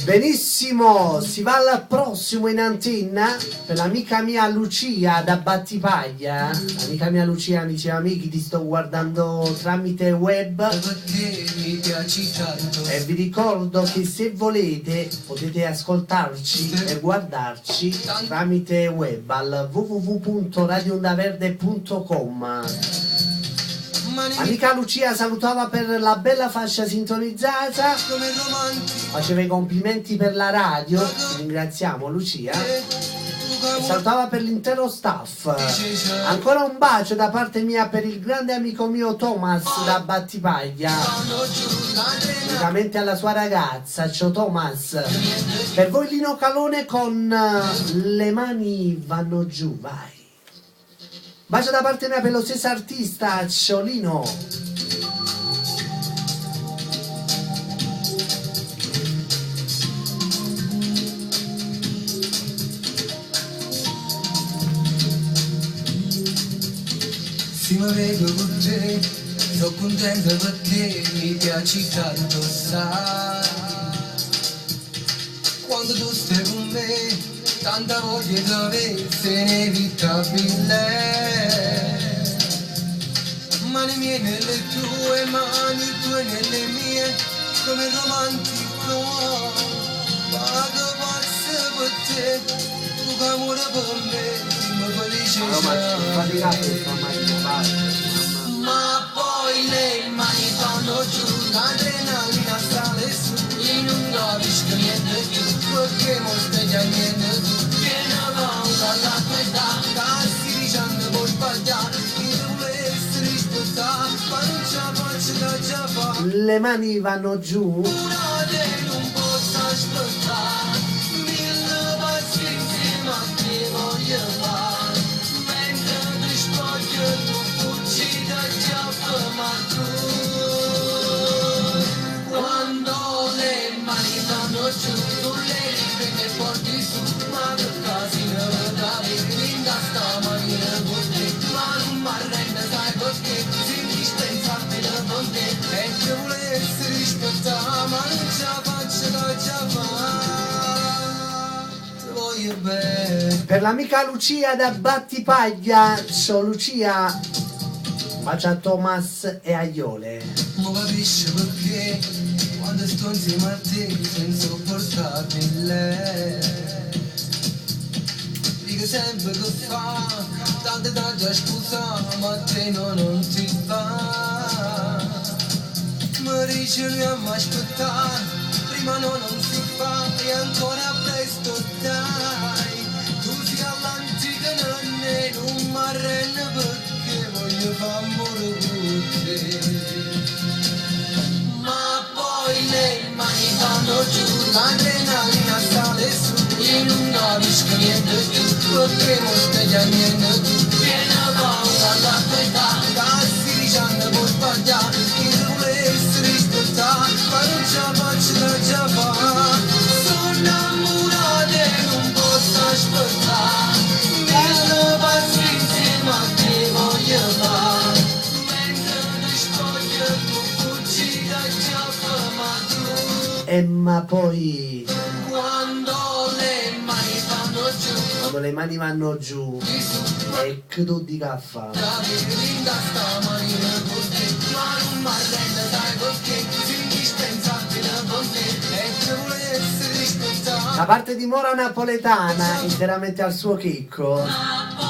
Benissimo, si va al prossimo in antenna per l'amica mia Lucia da Battipaglia. L'amica mia Lucia, amici e amici, ti sto guardando tramite web e vi ricordo che se volete potete ascoltarci e guardarci tramite web al www.radioondaverde.com. Amica Lucia salutava per la bella fascia sintonizzata, faceva i complimenti per la radio, ti ringraziamo Lucia, e salutava per l'intero staff. Ancora un bacio da parte mia per il grande amico mio Thomas da Battipaglia, unitamente alla sua ragazza. Ciao Thomas. Per voi Lino Calone con Le mani vanno giù, vai. Bacio da parte mia per lo stesso artista, Ciolino. Sì, ma vedo con te, sono contento perché mi piaci tanto, sai. Quando tu stai con me, tanta voglia di aversi inevitabile. Mani mie nelle tue mani, tue nelle mie, come romantico. Vado pazzo per te, tu che amore per me, mi felice ma poi le mani vanno giù, l'adrenalina sale su, in un capisco niente più, perché molte già niente tu, che ne paura la tua età, casi dicendo può sbagliare, chi volesse rispettare, ma non ce la faccio da già fare. Le mani vanno giù. Una te non posso aspettare, mille pazienze ma ti voglio fare, mentre ti spoglio tu fuggi da già ma tu. Quando le mani vanno giù, tu le riprendi e porti su, ma per casino da linda sta maniera con te, ma non mi arrende sai perché, si indispensabile con te, e che volessi rispettare, ma non ce la faccio da già fare, ti voglio bene. Per l'amica Lucia da Battipaglia, ciao Lucia. Bacio a Thomas e a Iole. Non capisci perché quando sto insieme a te sono insopportabile. Dico sempre che fa tante scuse, ma a te non ti va. Mi dice lui a mi aspettare, prima non si fa e ancora presto dai. Tu sei all'antica non mi arrende perché voglio fare amore con te. Ma poi le mani vanno giù, l'adrenalina sale su, io non capisco niente più, perché molte già niente tu, che ne paura la tua età, casi dicendo può sbagliare, chi volesse rispettare, ma non ce la faccio da già fare, sono innamorato e non posso aspettare, mille pazienze ma ti voglio fare, mentre ti spoglio tu fuggi da già ma tu. Ma poi Quando le mani vanno giù, quando le mani vanno giù e che tu di caffa. la linda sta maniera con te, ma non mi arrende sai perché, sei indispensabile con te, e che volessi rispettare. Da parte di Mora Napoletana, interamente al suo chicco. Ma